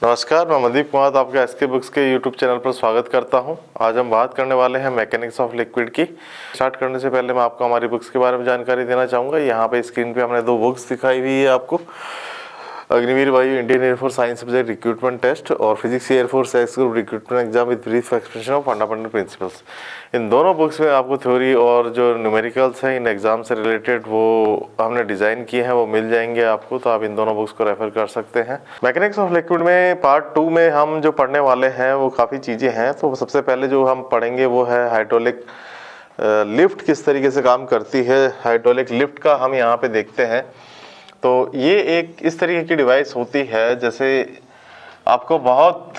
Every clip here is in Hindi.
नमस्कार, मैं मनदीप कुमार आपका एसके बुक्स के यूट्यूब चैनल पर स्वागत करता हूं। आज हम बात करने वाले हैं मैकेनिक्स ऑफ लिक्विड की। स्टार्ट करने से पहले मैं आपको हमारी बुक्स के बारे में जानकारी देना चाहूँगा। यहाँ पे स्क्रीन पे हमने दो बुक्स दिखाई हुई है आपको, Agniveer Vayu Indian Air Force science subject recruitment test और physics Air Force X group recruitment exam with brief explanation of fundamental principles. इन दोनों बुक्स में आपको थ्योरी और जो न्यूमेरिकल्स हैं इन एग्जाम से रिलेटेड वो हमने डिज़ाइन किए हैं, वो मिल जाएंगे आपको, तो आप इन दोनों बुक्स को रेफर कर सकते हैं। मैकेनिक्स ऑफ लिक्विड में पार्ट 2 में हम जो पढ़ने वाले हैं वो काफ़ी चीज़ें हैं। तो सबसे पहले जो हम पढ़ेंगे वो है हाइड्रोलिक लिफ्ट किस तरीके से काम करती है। हाइड्रोलिक लिफ्ट का हम यहाँ पे देखते हैं। तो ये एक इस तरीके की डिवाइस होती है, जैसे आपको बहुत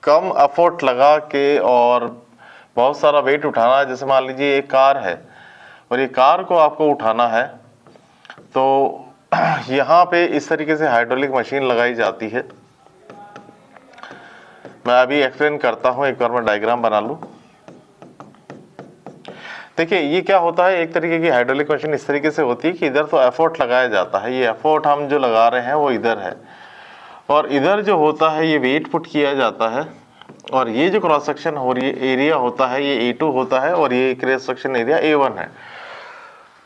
कम एफर्ट लगा के और बहुत सारा वेट उठाना है। जैसे मान लीजिए एक कार है और ये कार को आपको उठाना है, तो यहाँ पे इस तरीके से हाइड्रोलिक मशीन लगाई जाती है। मैं अभी एक्सप्लेन करता हूँ, एक बार मैं डायग्राम बना लूँ। देखिए ये क्या होता है, एक तरीके की हाइड्रोलिक मशीन इस तरीके से होती है कि इधर तो एफर्ट लगाया जाता है, ये एफर्ट हम जो लगा रहे हैं वो इधर है, और इधर जो होता है ये वेट पुट किया जाता है, और ये जो क्रॉस सेक्शन हो रही है एरिया होता है ये A2 होता है, और ये क्रॉस सेक्शन एरिया A1 है।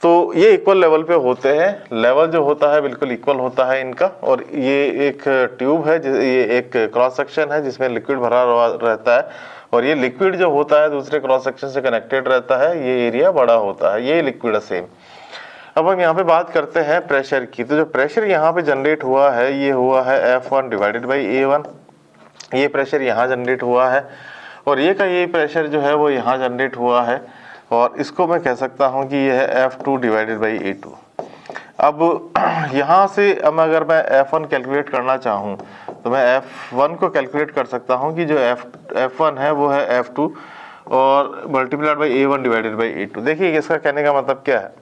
तो ये इक्वल लेवल पे होते हैं, लेवल जो होता है बिल्कुल इक्वल होता है इनका। और ये एक ट्यूब है, ये एक क्रॉस सेक्शन है जिसमें लिक्विड भरा रहता है, और ये लिक्विड जो होता है दूसरे क्रॉस सेक्शन से कनेक्टेड रहता है, ये एरिया बड़ा होता है, ये लिक्विड है सेम। अब हम यहाँ पे बात करते हैं प्रेशर की। तो जो प्रेशर यहाँ पे जनरेट हुआ है ये हुआ है F1 डिवाइडेड बाई A1। ये प्रेशर यहाँ जनरेट हुआ है, और ये का ये प्रेशर जो है वो यहाँ जनरेट हुआ है, और इसको मैं कह सकता हूँ कि ये है F2 डिवाइडेड बाई A2। अब यहाँ से अब अगर मैं F1 कैलकुलेट करना चाहूँ तो मैं F1 को कैलकुलेट कर सकता हूँ कि जो F1 है वो है F2 और multiplied by A1 divided by A2। देखिए इसका कहने का मतलब क्या है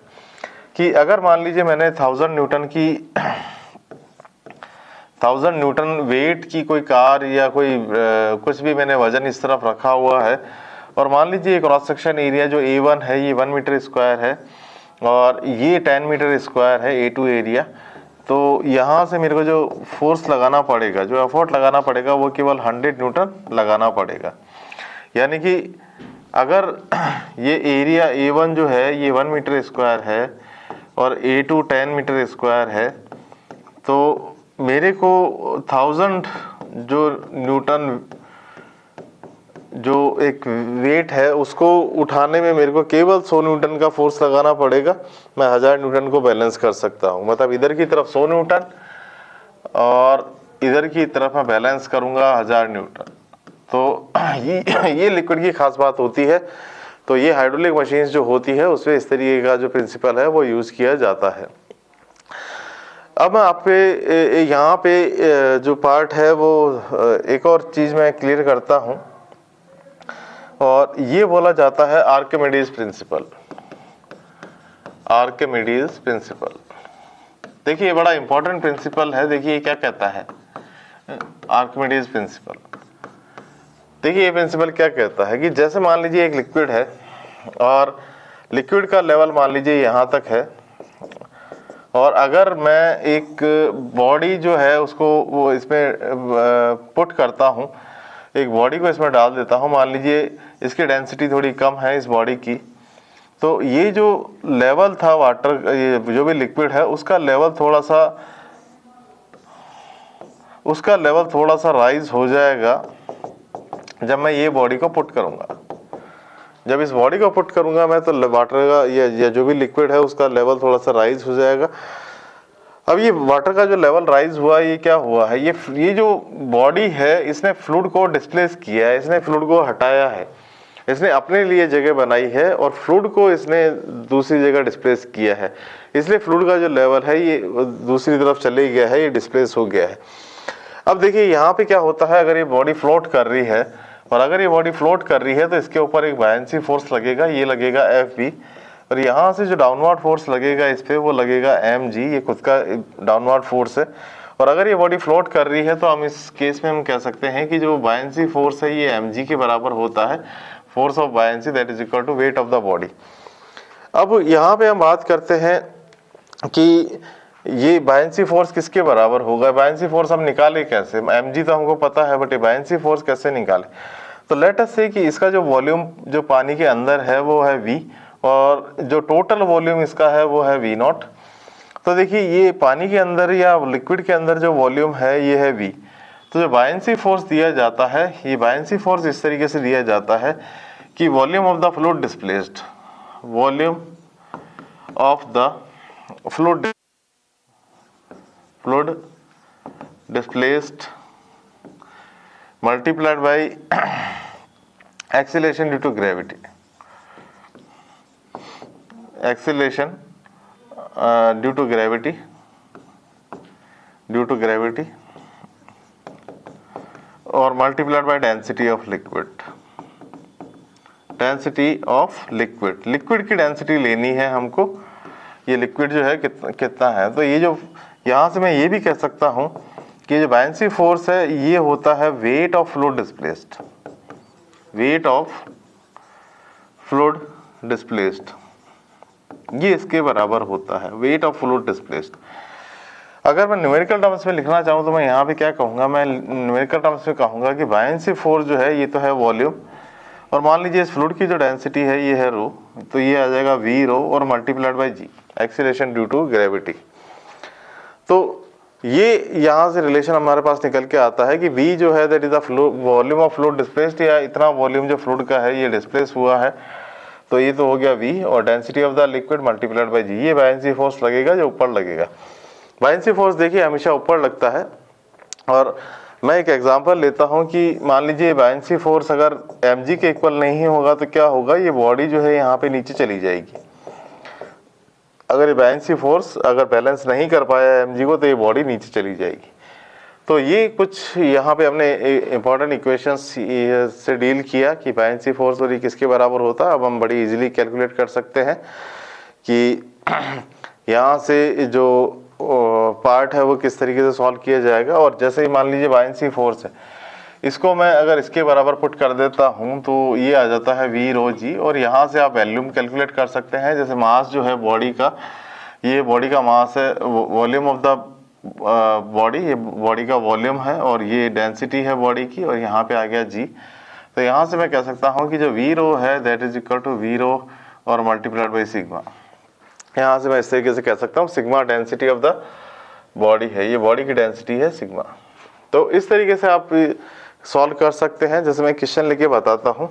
कि अगर मान लीजिए मैंने 1000 न्यूटन वेट की कोई कार या कोई कुछ भी मैंने वजन इस तरफ रखा हुआ है, और मान लीजिए क्रॉस सेक्शन एरिया जो A1 है ये 1 मीटर स्क्वायर है और ये 10 मीटर स्क्वायर है A2 एरिया। तो यहाँ से मेरे को जो फोर्स लगाना पड़ेगा, जो एफर्ट लगाना पड़ेगा वो केवल 100 न्यूटन लगाना पड़ेगा। यानी कि अगर ये एरिया A1 जो है ये 1 मीटर स्क्वायर है और A2 10 मीटर स्क्वायर है, तो मेरे को 1000 जो न्यूटन जो एक वेट है उसको उठाने में मेरे को केवल 100 न्यूटन का फोर्स लगाना पड़ेगा। मैं 1000 न्यूटन को बैलेंस कर सकता हूँ, मतलब इधर की तरफ 100 न्यूटन और इधर की तरफ मैं बैलेंस करूँगा 1000 न्यूटन। तो ये लिक्विड की खास बात होती है। तो ये हाइड्रोलिक मशीन्स जो होती है उसमें इस तरीके का जो प्रिंसिपल है वो यूज़ किया जाता है। अब मैं आप पे यहाँ पे जो पार्ट है वो एक और चीज़ मैं क्लियर करता हूँ, और ये बोला जाता है आर्किमिडीज प्रिंसिपल। आर्किमिडीज प्रिंसिपल, देखिए ये बड़ा इंपॉर्टेंट प्रिंसिपल है। देखिए ये क्या कहता है आर्किमिडीज प्रिंसिपल। देखिए ये प्रिंसिपल क्या कहता है कि जैसे मान लीजिए एक लिक्विड है और लिक्विड का लेवल मान लीजिए यहाँ तक है, और अगर मैं एक बॉडी जो है उसको वो इसमें पुट करता हूँ, एक बॉडी को इसमें डाल देता हूँ, मान लीजिए इसकी डेंसिटी थोड़ी कम है इस बॉडी की, तो ये जो लेवल था वाटर, ये जो भी लिक्विड है उसका लेवल थोड़ा सा राइज हो जाएगा जब मैं ये बॉडी को पुट करूँगा। जब इस बॉडी को पुट करूँगा मैं, तो वाटर का ये जो भी लिक्विड है उसका लेवल थोड़ा सा राइज हो जाएगा। अब ये वाटर का जो लेवल राइज हुआ, ये क्या हुआ है, ये जो बॉडी है इसने फ्लूइड को डिस्प्लेस किया है, इसने फ्लूइड को हटाया है, इसने अपने लिए जगह बनाई है और फ्लूइड को इसने दूसरी जगह डिस्प्लेस किया है। इसलिए फ्लूइड का जो लेवल है ये दूसरी तरफ चले गया है, ये डिस्प्लेस हो गया है। अब देखिए यहाँ पे क्या होता है, अगर ये बॉडी फ्लोट कर रही है, और अगर ये बॉडी फ्लोट कर रही है तो इसके ऊपर एक बायंसी फोर्स लगेगा, ये लगेगा Fb, और यहाँ से जो डाउनवर्ड फोर्स लगेगा इस पे वो लगेगा mg, ये खुद का डाउनवर्ड फोर्स है। और अगर ये बॉडी फ्लोट कर रही है तो हम इस केस में हम कह सकते हैं कि जो बायंसी फोर्स है ये mg के बराबर होता है, force of buoyancy that is equal to weight of the body. अब यहाँ पे हम बात करते हैं कि ये बायंसी फोर्स किसके बराबर होगा? बायंसी फोर्स हम निकाले कैसे? mg तो हमको पता है, बट बायंसी फोर्स कैसे निकाले? तो लेट अस से कि इसका जो वॉल्यूम जो पानी के अंदर है वो है v, और जो टोटल वॉल्यूम इसका है वो है v नॉट। तो देखिए ये पानी के अंदर या लिक्विड के अंदर जो वॉल्यूम है ये है v। तो जो बायंसी फोर्स दिया जाता है, ये बायंसी फोर्स इस तरीके से दिया जाता है कि volume of the fluid displaced, volume of the fluid displaced multiplied by acceleration due to gravity, acceleration due to gravity और multiplied by density of liquid, liquid की डेंसिटी लेनी है हमको। ये लिक्विड जो है कितना है, तो ये जो यहाँ से मैं ये भी कह सकता हूँ कि जो बायंसी फोर्स है ये होता है weight of fluid displaced, weight of fluid displaced, ये इसके बराबर होता है, वेट ऑफ फ्लूइड डिस्प्लेस्ड। अगर मैं न्यूमेरिकल टर्म्स में लिखना चाहूँ तो मैं यहाँ पे क्या कहूँगा? मैं न्यूमेरिकल टर्म्स में कहूँगा कि बायंसी फोर्स जो है ये तो है वॉल्यूम, और मान लीजिए इस फ्लूइड की जो डेंसिटी है ये है रो, तो ये आ जाएगा v रो और multiplied by g, acceleration due to gravity. तो ये यहाँ से रिलेशन हमारे पास निकल के आता है कि v जो है that is the volume of fluid displaced, या इतना वॉल्यूम जो फ्लूइड का है ये डिस्प्लेस हुआ है, तो ये तो हो गया v, और density of the liquid multiplied by g, ये बायंसी फोर्स लगेगा जो ऊपर लगेगा। बायंसी फोर्स देखिए हमेशा ऊपर लगता है। और मैं एक एग्जांपल लेता हूं कि मान लीजिए बायंसी फोर्स अगर mg के इक्वल नहीं होगा तो क्या होगा? ये बॉडी जो है यहाँ पे नीचे चली जाएगी। अगर ये बायंसी फोर्स अगर बैलेंस नहीं कर पाया mg को तो ये बॉडी नीचे चली जाएगी। तो ये कुछ यहाँ पे हमने इंपॉर्टेंट इक्वेशंस से डील किया कि बायंसी फोर्स और ये किसके बराबर होता है। अब हम बड़ी इजीली कैलकुलेट कर सकते हैं कि यहाँ से जो पार्ट है वो किस तरीके से सॉल्व किया जाएगा। और जैसे ही मान लीजिए बायंसी फोर्स है, इसको मैं अगर इसके बराबर पुट कर देता हूँ तो ये आ जाता है v रो g, और यहाँ से आप वॉल्यूम कैलकुलेट कर सकते हैं। जैसे मास जो है बॉडी का, ये बॉडी का मास है, वॉल्यूम ऑफ द बॉडी, ये बॉडी का वॉल्यूम है, और ये डेंसिटी है बॉडी की, और यहाँ पे आ गया g। तो यहाँ से मैं कह सकता हूँ कि जो v रो है that is equal to v rho और मल्टीप्लाइड बाई सिग्मा। यहाँ से मैं इस तरीके से कह सकता हूँ sigma density of the body है, ये बॉडी की डेंसिटी है सिग्मा। तो इस तरीके से आप सॉल्व कर सकते हैं। जैसे मैं क्वेश्चन लेके बताता हूँ,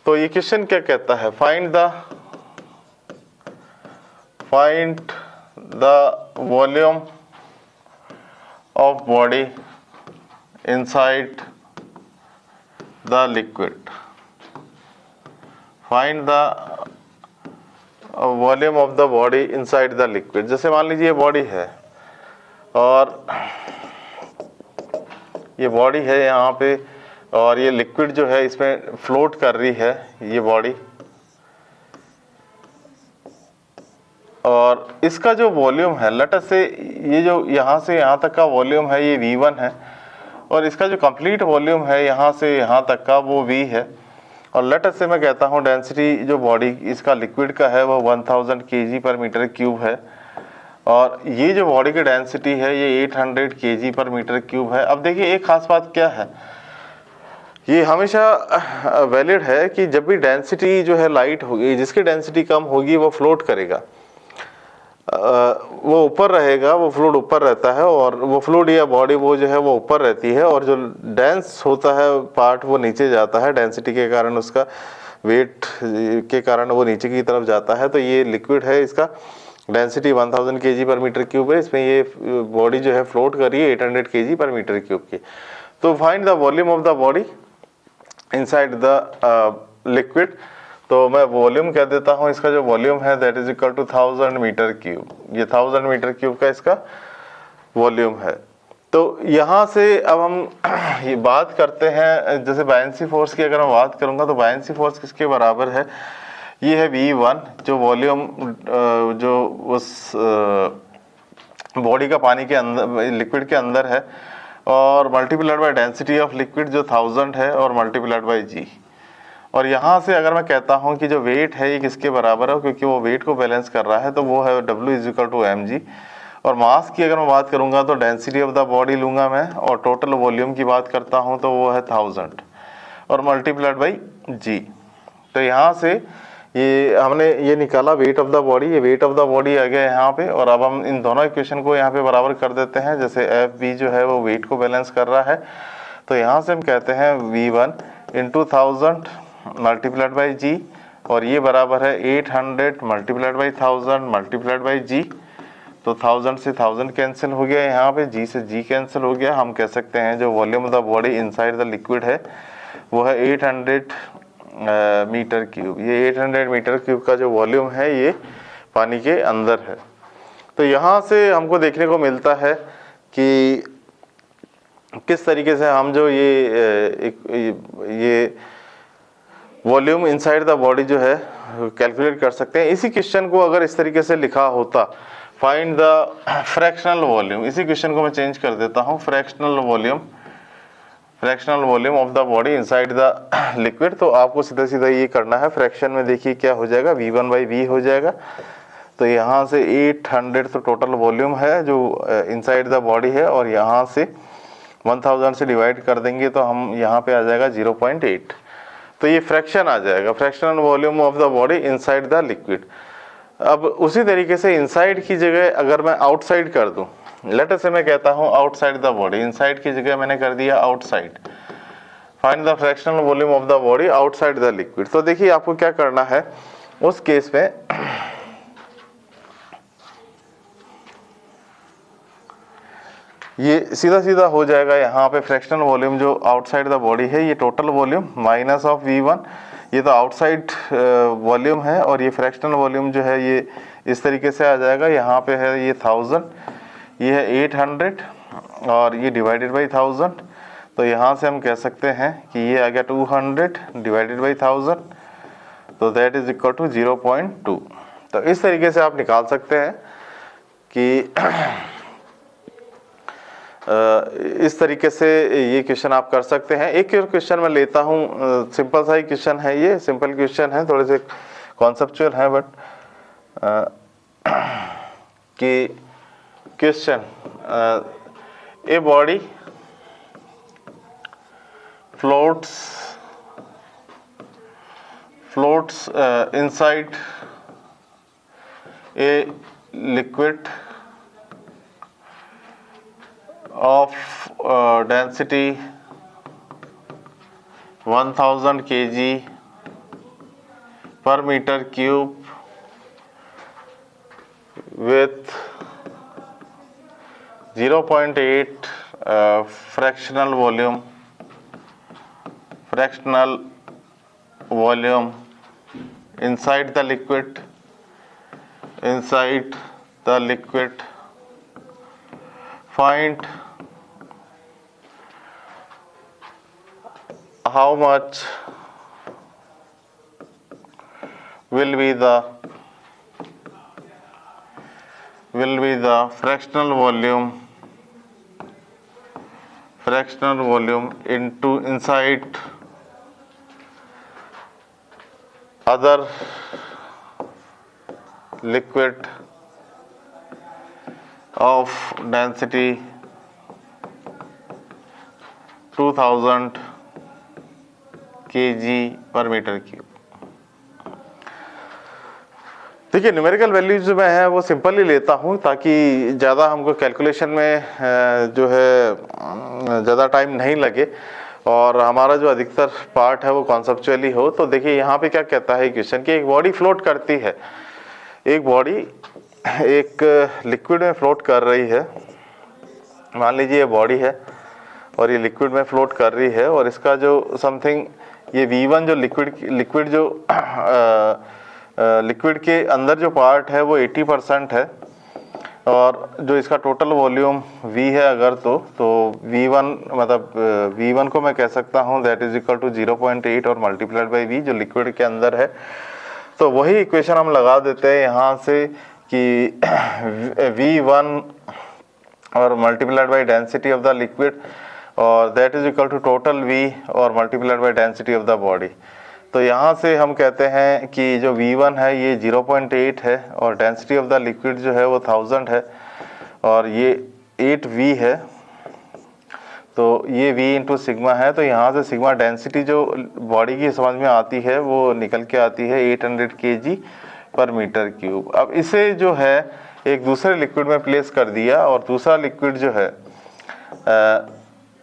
तो ये क्वेश्चन क्या कहता है? Find the volume of body inside the liquid, find the volume of the body inside the liquid. जैसे मान लीजिए ये बॉडी है और ये बॉडी है यहाँ पे, और ये लिक्विड जो है इसमें फ्लोट कर रही है ये बॉडी, और इसका जो वॉल्यूम है लेट अस से ये जो यहाँ से यहाँ तक का वॉल्यूम है ये v1 है, और इसका जो कंप्लीट वॉल्यूम है यहाँ से यहाँ तक का वो v है। और लेट अस से मैं कहता हूँ डेंसिटी जो बॉडी इसका लिक्विड का है वो 1000 kg पर मीटर क्यूब है, और ये जो बॉडी की डेंसिटी है ये 800 kg पर मीटर क्यूब है। अब देखिए एक खास बात क्या है, ये हमेशा वैलिड है कि जब भी डेंसिटी जो है लाइट होगी, जिसकी डेंसिटी कम होगी वो फ्लोट करेगा, वो ऊपर रहेगा, वो फ्लूइड ऊपर रहता है, और वो फ्लूइड या बॉडी वो जो है वो ऊपर रहती है, और जो डेंस होता है पार्ट वो नीचे जाता है डेंसिटी के कारण, उसका वेट के कारण वो नीचे की तरफ जाता है। तो ये लिक्विड है, इसका डेंसिटी 1000 kg पर मीटर क्यूब है, इसमें ये बॉडी जो है फ्लोट कर रही है 800 kg पर मीटर क्यूब की। तो find the volume of the body inside the liquid. तो मैं वॉल्यूम कह देता हूँ, इसका जो वॉल्यूम है that is equal to 1000 metre cube, ये 1000 मीटर क्यूब का इसका वॉल्यूम है। तो यहाँ से अब हम ये बात करते हैं, जैसे बायंसी फोर्स की अगर मैं बात करूँगा तो बायंसी फोर्स किसके बराबर है? ये है v1 जो वॉल्यूम जो उस बॉडी का पानी के अंदर लिक्विड के अंदर है, और multiplied by density of liquid जो 1000 है, और मल्टीप्लाइड बाय g। और यहाँ से अगर मैं कहता हूँ कि जो वेट है ये किसके बराबर है, क्योंकि वो वेट को बैलेंस कर रहा है, तो वो है W is equal to mg। और मास की अगर मैं बात करूँगा तो डेंसिटी ऑफ द बॉडी लूँगा मैं, और टोटल वॉल्यूम की बात करता हूँ तो वो है 1000 और मल्टीप्लाइड बाई g। तो यहाँ से ये हमने ये निकाला वेट ऑफ द बॉडी, ये वेट ऑफ द बॉडी आ गया यहाँ पे। और अब हम इन दोनों इक्वेशन को यहाँ पे बराबर कर देते हैं, जैसे FB जो है वो वेट को बैलेंस कर रहा है, तो यहाँ से हम कहते हैं V1 इंटू 1000 मल्टीप्लाइड बाई जी, और ये बराबर है 800 मल्टीप्लाइड बाई 1000 मल्टीप्लाइड बाई जी। तो 1000 से 1000 कैंसिल हो गया, यहाँ पे G से G कैंसिल हो गया। हम कह सकते हैं जो volume of the body inside the liquid है वो है 800 मीटर क्यूब। ये 800 मीटर क्यूब का जो वॉल्यूम है ये पानी के अंदर है। तो यहाँ से हमको देखने को मिलता है कि किस तरीके से हम जो ये वॉल्यूम इनसाइड द बॉडी जो है कैलकुलेट कर सकते हैं। इसी क्वेश्चन को अगर इस तरीके से लिखा होता, फाइंड द फ्रैक्शनल वॉल्यूम, इसी क्वेश्चन को मैं चेंज कर देता हूँ, fractional volume of the body inside the liquid, तो आपको सीधा सीधा ये करना है। फ्रैक्शन में देखिए क्या हो जाएगा, V1 बाई V हो जाएगा। तो यहाँ से 800 तो टोटल वॉल्यूम है जो इनसाइड द बॉडी है, और यहाँ से 1000 से डिवाइड कर देंगे तो हम यहाँ पे आ जाएगा 0.8। तो ये फ्रैक्शन आ जाएगा, fractional volume of the body inside the liquid. अब उसी तरीके से इनसाइड की जगह अगर मैं आउटसाइड कर दूं, लेट अस से मैं कहता हूं आउटसाइड द बॉडी, इनसाइड की जगह मैंने कर दिया outside. Find the fractional volume of the body outside the liquid. तो देखिए आपको क्या करना है उस केस में, ये सीधा सीधा हो जाएगा। यहाँ पे फ्रैक्शनल वॉल्यूम जो आउटसाइड द बॉडी है ये total volume minus of V1, ये तो आउटसाइड वॉल्यूम है, और ये फ्रैक्शनल वॉल्यूम जो है ये इस तरीके से आ जाएगा। यहाँ पे है ये 1000, ये है 800 और ये डिवाइडेड बाई 1000। तो यहाँ से हम कह सकते हैं कि ये आ गया 200 डिवाइडेड बाई 1000, तो दैट इज इक्वल टू 0.2। तो इस तरीके से आप निकाल सकते हैं कि इस तरीके से ये क्वेश्चन आप कर सकते हैं। एक और क्वेश्चन मैं लेता हूँ, सिंपल सा ही क्वेश्चन है, ये सिंपल क्वेश्चन है, थोड़े से कॉन्सेप्चुअल है, बट कि question a body floats inside a liquid of density 1000 kg per meter cube with 0.8 fractional volume inside the liquid, find how much will be the fractional volume into inside other liquid of density 2000 kg per meter cube। देखिए न्यूमेरिकल वैल्यूज जो मैं है वो सिंपल ही लेता हूँ, ताकि ज़्यादा हमको कैलकुलेशन में जो है ज़्यादा टाइम नहीं लगे और हमारा जो अधिकतर पार्ट है वो कॉन्सेप्चुअली हो। तो देखिए यहाँ पे क्या कहता है क्वेश्चन कि एक बॉडी फ्लोट करती है, एक बॉडी एक लिक्विड में फ्लोट कर रही है। मान लीजिए ये बॉडी है और ये लिक्विड में फ्लोट कर रही है, और इसका जो समथिंग ये V1 जो लिक्विड के अंदर जो पार्ट है वो 80% है, और जो इसका टोटल वॉल्यूम V है अगर तो V1 मतलब V1 को मैं कह सकता हूँ दैट इज इक्वल टू 0.8 और मल्टीप्लाइड बाई V जो लिक्विड के अंदर है। तो वही इक्वेशन हम लगा देते हैं यहाँ से कि V1 और multiplied by density of the liquid और that is equal to total V और multiplied by density of the body. तो यहाँ से हम कहते हैं कि जो V1 है ये 0.8 है और डेंसिटी ऑफ द लिक्विड जो है वो 1000 है और ये 8V है, तो ये V इंटू सिग्मा है। तो यहाँ से सिग्मा डेंसिटी जो बॉडी की समझ में आती है वो निकल के आती है 800 kg पर मीटर क्यूब। अब इसे जो है एक दूसरे लिक्विड में प्लेस कर दिया और दूसरा लिक्विड जो है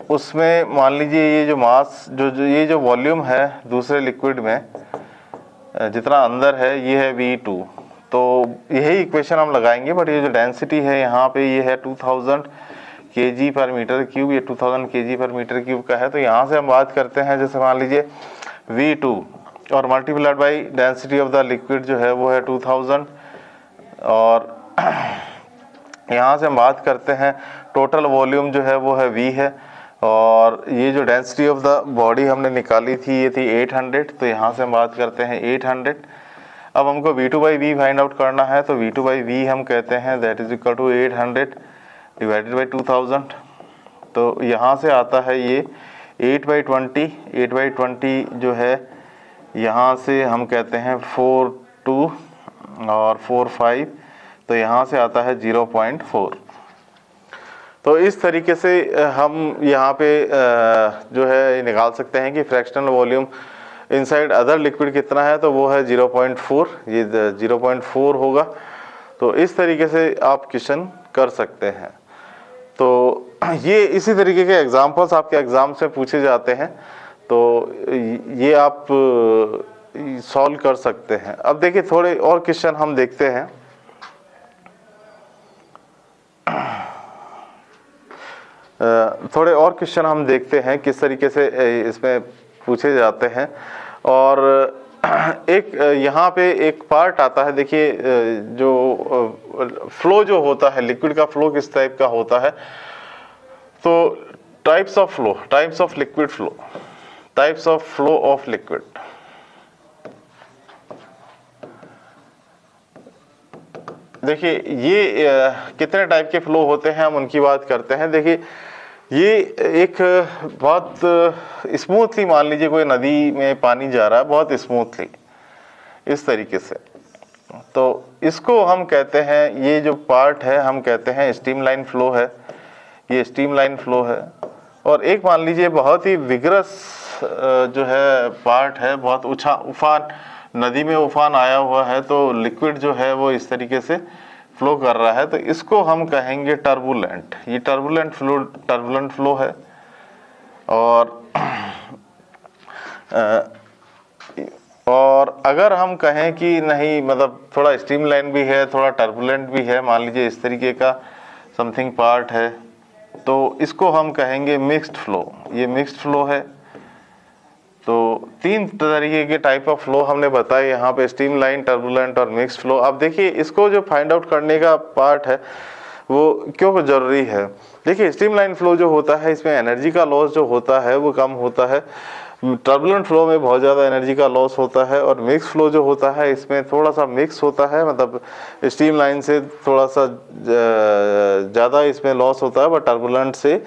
उसमें मान लीजिए ये जो मास ये जो वॉल्यूम है दूसरे लिक्विड में जितना अंदर है ये है V2, तो यही इक्वेशन हम लगाएंगे। बट ये जो डेंसिटी है यहाँ पे ये है 2000 kg पर मीटर क्यूब, ये 2000 kg पर मीटर क्यूब का है। तो यहाँ से हम बात करते हैं जैसे मान लीजिए V2 और multiplied by density of the liquid जो है वो है 2000 और यहाँ से हम बात करते हैं टोटल वॉल्यूम जो है वो है V है और ये जो डेंसिटी ऑफ द बॉडी हमने निकाली थी ये थी 800, तो यहाँ से हम बात करते हैं 800। अब हमको V2/V फाइंड आउट करना है, तो V2/V हम कहते हैं that is equal to 800 divided by 2000। तो यहाँ से आता है ये 8/20, 8/20 जो है यहाँ से हम कहते हैं 4 और 4 5, तो यहाँ से आता है 0.4। तो इस तरीके से हम यहाँ पे जो है निकाल सकते हैं कि fractional volume inside other liquid कितना है, तो वो है 0.4, ये 0.4 होगा। तो इस तरीके से आप क्वेश्चन कर सकते हैं। तो ये इसी तरीके के एग्जांपल्स आपके एग्जाम से पूछे जाते हैं, तो ये आप सॉल्व कर सकते हैं। अब देखिए थोड़े और क्वेश्चन हम देखते हैं। थोड़े और क्वेश्चन हम देखते हैं किस तरीके से इसमें पूछे जाते हैं। और एक यहाँ पे एक पार्ट आता है, देखिए जो फ्लो जो होता है लिक्विड का फ्लो किस टाइप का होता है। तो types of flow, types of liquid flow, types of flow of liquid. देखिए ये कितने टाइप के फ्लो होते हैं हम उनकी बात करते हैं। देखिए ये एक बहुत स्मूथली, मान लीजिए कोई नदी में पानी जा रहा है बहुत स्मूथली इस तरीके से, तो इसको हम कहते हैं, ये जो पार्ट है हम कहते हैं स्ट्रीमलाइन फ्लो है, ये स्ट्रीमलाइन फ्लो है। और एक मान लीजिए बहुत ही विगरस जो है पार्ट है, बहुत उफान, नदी में उफान आया हुआ है, तो लिक्विड जो है वो इस तरीके से फ्लो कर रहा है, तो इसको हम कहेंगे टर्बुलेंट। ये टर्बुलेंट फ्लो है। और अगर हम कहें कि नहीं, मतलब थोड़ा स्ट्रीमलाइन भी है थोड़ा टर्बुलेंट भी है, मान लीजिए इस तरीके का समथिंग पार्ट है, तो इसको हम कहेंगे मिक्स्ड फ्लो। ये मिक्स्ड फ्लो है। तो तीन तरीके के टाइप ऑफ फ्लो हमने बताए यहाँ पे, स्ट्रीमलाइन, टर्बुलेंट और मिक्स्ड फ्लो। अब देखिए इसको जो फाइंड आउट करने का पार्ट है वो क्यों जरूरी है। देखिए स्ट्रीमलाइन फ्लो जो होता है इसमें एनर्जी का लॉस जो होता है वो कम होता है, टर्बुलेंट फ्लो में बहुत ज़्यादा एनर्जी का लॉस होता है, और मिक्स फ्लो जो होता है इसमें थोड़ा सा मिक्स होता है, मतलब स्ट्रीमलाइन से थोड़ा सा ज़्यादा इसमें लॉस होता है, बट टर्बुलेंट से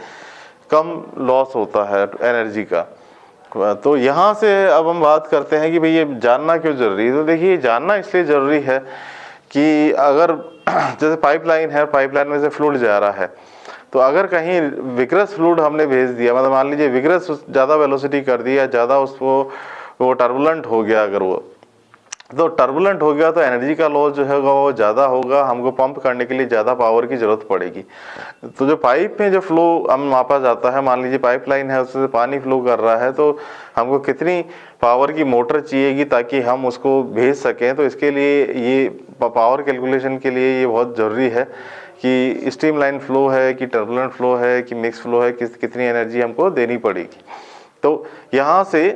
कम लॉस होता है एनर्जी का। तो यहाँ से अब हम बात करते हैं कि भाई ये जानना क्यों जरूरी है। तो देखिए जानना इसलिए ज़रूरी है कि अगर जैसे पाइपलाइन है, पाइपलाइन में से फ्लूइड जा रहा है, तो अगर कहीं विग्रस फ्लूइड हमने भेज दिया, मतलब मान लीजिए विग्रस ज़्यादा वेलोसिटी कर दिया, ज़्यादा उसको वो टर्बुलेंट हो गया, अगर वो तो टर्बुलेंट हो गया तो एनर्जी का लॉस जो है वो ज़्यादा होगा, हमको पंप करने के लिए ज़्यादा पावर की ज़रूरत पड़ेगी। तो जो पाइप में जो फ्लो हम मापा जाता है, मान लीजिए पाइपलाइन है उससे पानी फ्लो कर रहा है, तो हमको कितनी पावर की मोटर चाहिएगी ताकि हम उसको भेज सकें। तो इसके लिए ये पावर कैलकुलेशन के लिए ये बहुत ज़रूरी है कि स्ट्रीमलाइन फ्लो है कि टर्बुलेंट फ्लो है कि मिक्स फ्लो है, कितनी एनर्जी हमको देनी पड़ेगी। तो यहाँ से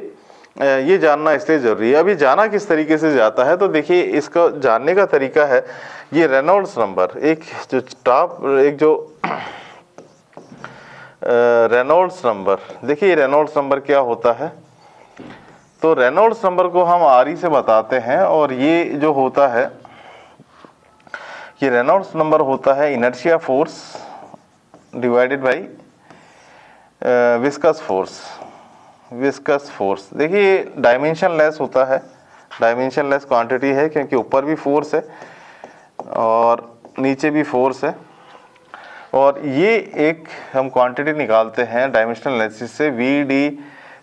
ये जानना इसलिए जरूरी है। अभी जाना किस तरीके से जाता है, तो देखिए इसका जानने का तरीका है, ये रेनॉल्ड्स नंबर, एक जो रेनॉल्ड्स नंबर, देखिए रेनॉल्ड्स नंबर क्या होता है। तो रेनॉल्ड्स नंबर को हम आरई से बताते हैं, और ये जो होता है, ये रेनॉल्ड्स नंबर होता है inertia force divided by viscous force. Viscous force, देखिए डायमेंशन लेस होता है, डायमेंशन लेस क्वांटिटी है क्योंकि ऊपर भी फोर्स है और नीचे भी फोर्स है। और ये एक हम क्वांटिटी निकालते हैं डायमेंशनल एनालिसिस से, V D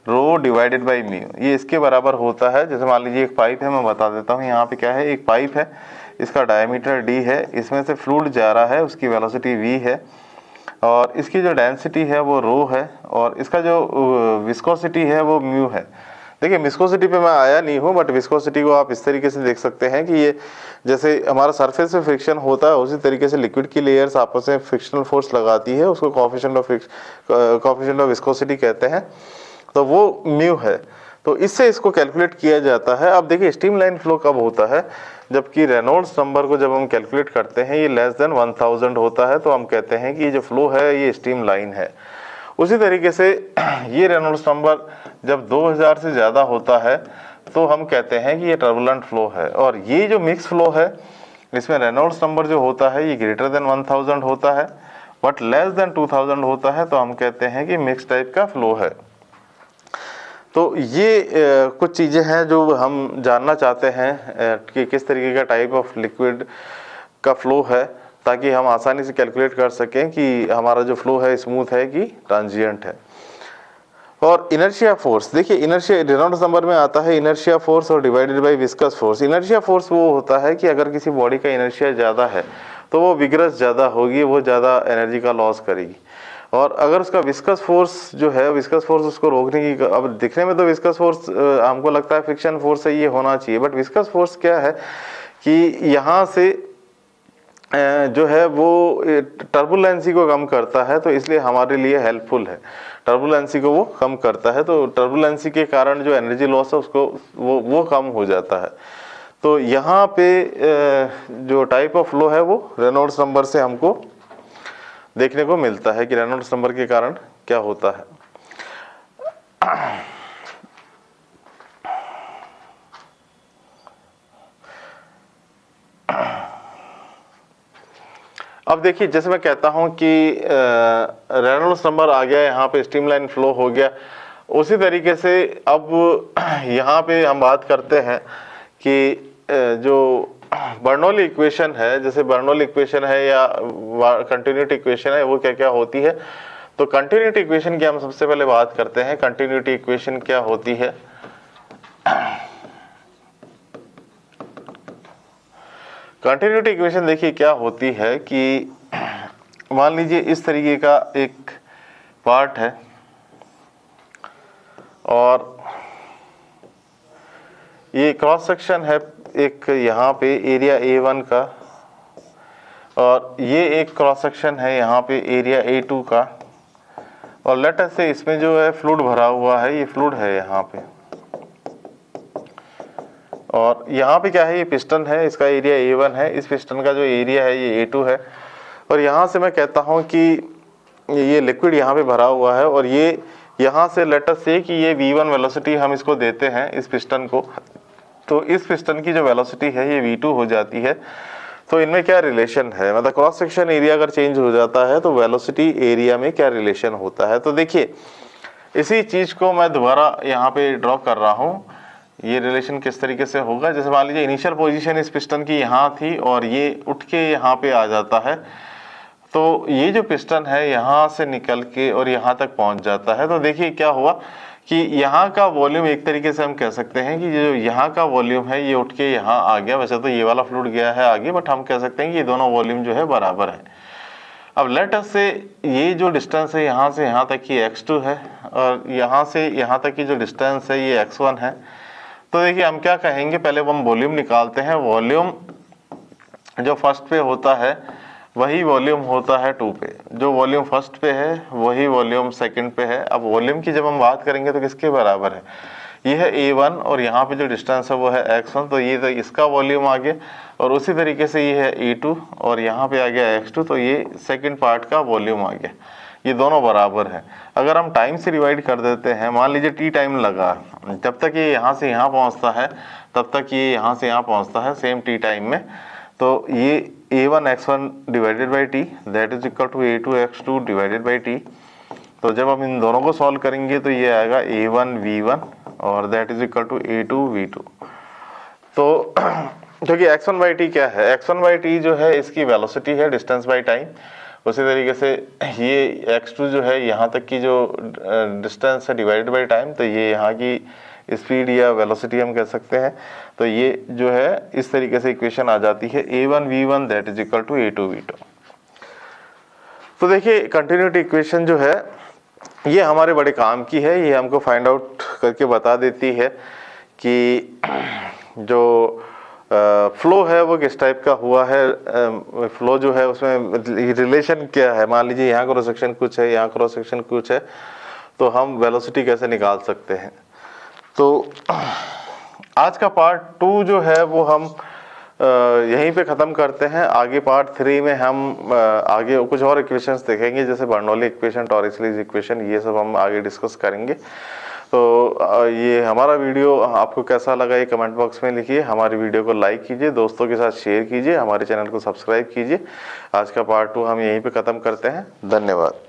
rho divided by mu, ये इसके बराबर होता है। जैसे मान लीजिए एक पाइप है, मैं बता देता हूँ। यहाँ पे क्या है, एक पाइप है, इसका डायमीटर d है, इसमें से फ्लूइड जा रहा है, उसकी वेलोसिटी v है और इसकी जो डेंसिटी है वो रो है और इसका जो विस्कोसिटी है वो म्यू है। देखिए विस्कोसिटी पे मैं आया नहीं हूँ, बट विस्कोसिटी को आप इस तरीके से देख सकते हैं कि ये जैसे हमारा सरफेस पे फ्रिक्शन होता है उसी तरीके से लिक्विड की लेयर्स आपस में फ्रिक्शनल फोर्स लगाती है, उसको कोएफिशिएंट ऑफ विस्कोसिटी कहते हैं, तो वो म्यू है। तो इससे इसको कैलकुलेट किया जाता है। अब देखिए स्ट्रीमलाइन फ्लो कब होता है, जबकि रेनॉल्ड्स नंबर को जब हम कैलकुलेट करते हैं ये लेस देन 1000 होता है, तो हम कहते हैं कि ये जो फ्लो है ये स्ट्रीमलाइन है। उसी तरीके से ये रेनॉल्ड्स नंबर जब 2000 से ज़्यादा होता है तो हम कहते हैं कि ये टर्बुलेंट फ्लो है। और ये जो मिक्स फ्लो है इसमें रेनॉल्ड्स नंबर जो होता है ये ग्रेटर देन 1000 होता है, बट लेस देन 2000 होता है, तो हम कहते हैं कि मिक्स टाइप का फ्लो है। तो ये कुछ चीज़ें हैं जो हम जानना चाहते हैं कि किस तरीके का टाइप ऑफ लिक्विड का फ्लो है, ताकि हम आसानी से कैलकुलेट कर सकें कि हमारा जो फ्लो है स्मूथ है कि ट्रांजिएंट है। और इनर्शिया फोर्स, देखिए इनर्शिया रेनॉल्ड्स नंबर में आता है इनर्शिया फोर्स और divided by viscous force. Inertia force वो होता है कि अगर किसी बॉडी का इनर्शिया ज़्यादा है तो वो विग्रस ज़्यादा होगी, वो ज़्यादा एनर्जी का लॉस करेगी। और अगर उसका विस्कस फोर्स जो है, विस्कस फोर्स उसको रोकने की, अब दिखने में तो विस्कस फोर्स हमको लगता है फ्रिक्शन फोर्स से ये होना चाहिए, बट विस्कस फोर्स क्या है कि यहाँ से जो है वो टर्बुलेंसी को कम करता है, तो इसलिए हमारे लिए हेल्पफुल है। टर्बुलेंसी को वो कम करता है, तो टर्बुलेंसी के कारण जो एनर्जी लॉस है उसको वो कम हो जाता है। तो यहाँ पे जो टाइप ऑफ फ्लो है वो रेनॉल्ड्स नंबर से हमको देखने को मिलता है कि रेनॉल्ड्स नंबर के कारण क्या होता है। अब देखिए जैसे मैं कहता हूं कि रेनॉल्ड्स नंबर आ गया, यहाँ पे स्ट्रीमलाइन फ्लो हो गया, उसी तरीके से अब यहाँ पे हम बात करते हैं कि जो बर्नौली इक्वेशन है, जैसे बर्नौली इक्वेशन है या कंटिन्यूटी इक्वेशन है, वो क्या क्या होती है। तो कंटिन्यूटी इक्वेशन की हम सबसे पहले बात करते हैं। कंटिन्यूटी इक्वेशन क्या होती है? कंटिन्यूटी इक्वेशन देखिए क्या होती है कि मान लीजिए इस तरीके का एक पार्ट है और ये क्रॉस सेक्शन है एक यहाँ पे एरिया A1 का, और ये एक क्रॉस सेक्शन है यहाँ पे एरिया A2 का, और लेट अस से इसमें जो है फ्लूइड भरा हुआ है, ये फ्लूइड है यहाँ पे, और यहाँ पे क्या है, ये पिस्टन है, इसका एरिया A1 है, इस पिस्टन का जो एरिया है ये A2 है। और यहाँ से मैं कहता हूँ कि ये लिक्विड यहाँ पे भरा हुआ है और ये यहाँ से लेट अस से कि ये V1 वेलोसिटी हम इसको देते हैं इस पिस्टन को, तो इस पिस्टन की जो वेलोसिटी है ये V2 हो जाती है। तो इनमें क्या रिलेशन है, मतलब क्रॉस सेक्शन एरिया अगर चेंज हो जाता है तो वेलोसिटी एरिया में क्या रिलेशन होता है। तो देखिए इसी चीज़ को मैं दोबारा यहाँ पे ड्रॉ कर रहा हूँ, ये रिलेशन किस तरीके से होगा। जैसे मान लीजिए इनिशियल पोजीशन इस पिस्टन की यहाँ थी और ये उठ के यहाँ पे आ जाता है, तो ये जो पिस्टन है यहाँ से निकल के और यहाँ तक पहुँच जाता है। तो देखिए क्या हुआ कि यहाँ का वॉल्यूम एक तरीके से हम कह सकते हैं कि जो यहाँ का वॉल्यूम है ये उठ के यहाँ आ गया। वैसे तो ये वाला फ्लूइड गया है आगे, बट हम कह सकते हैं कि ये दोनों वॉल्यूम जो है बराबर है। अब लेट अस से ये जो डिस्टेंस है यहाँ से यहाँ तक की x2 है और यहाँ से यहाँ तक की जो डिस्टेंस है ये x1 है। तो देखिए हम क्या कहेंगे, पहले हम वॉल्यूम निकालते हैं। वॉल्यूम जो फर्स्ट पे होता है वही वॉल्यूम होता है 2 पे, जो वॉल्यूम फर्स्ट पे है वही वॉल्यूम सेकंड पे है। अब वॉल्यूम की जब हम बात करेंगे तो किसके बराबर है, ये है A1 और यहाँ पे जो डिस्टेंस है वो है x1, तो ये तो इसका वॉल्यूम आ गया। और उसी तरीके से ये है A2 और यहाँ पे आ गया x2, तो ये सेकंड पार्ट का वॉल्यूम आ गया। ये दोनों बराबर है। अगर हम टाइम से डिवाइड कर देते हैं, मान लीजिए t टाइम लगा, जब तक ये यहाँ से यहाँ पहुँचता है तब तक ये यहाँ से यहाँ पहुँचता है सेम t टाइम में, तो ये A1 x1 divided by t that is equal to A2 x2 divided by t। तो जब हम इन दोनों को सॉल्व करेंगे तो ये आएगा a1 v1 और that is equal to a2 v2। तो क्योंकि x1 बाई टी क्या है, x1 बाई टी जो है इसकी वेलोसिटी है डिस्टेंस बाई टाइम। उसी तरीके से ये x2 जो है यहाँ तक की जो डिस्टेंस है डिवाइडेड बाई टाइम, तो ये यहाँ की स्पीड या वेलोसिटी हम कह सकते हैं। तो ये जो है इस तरीके से इक्वेशन आ जाती है a1 v1 that is equal to a2 v2। तो देखिए कंटिन्यूटी इक्वेशन जो है ये हमारे बड़े काम की है, ये हमको फाइंड आउट करके बता देती है कि जो फ्लो है वो किस टाइप का हुआ है, फ्लो जो है उसमें रिलेशन क्या है। मान लीजिए यहाँ क्रॉस सेक्शन कुछ है, यहाँ क्रॉस सेक्शन कुछ है, तो हम वेलोसिटी कैसे निकाल सकते हैं। तो आज का पार्ट 2 जो है वो हम यहीं पे ख़त्म करते हैं। आगे पार्ट 3 में हम आगे कुछ और इक्वेशंस देखेंगे, जैसे बर्नौली इक्वेशन, टॉरिस-लीज इक्वेशन, ये सब हम आगे डिस्कस करेंगे। तो ये हमारा वीडियो आपको कैसा लगा ये कमेंट बॉक्स में लिखिए। हमारी वीडियो को लाइक कीजिए, दोस्तों के साथ शेयर कीजिए, हमारे चैनल को सब्सक्राइब कीजिए। आज का पार्ट 2 हम यहीं पे ख़त्म करते हैं। धन्यवाद।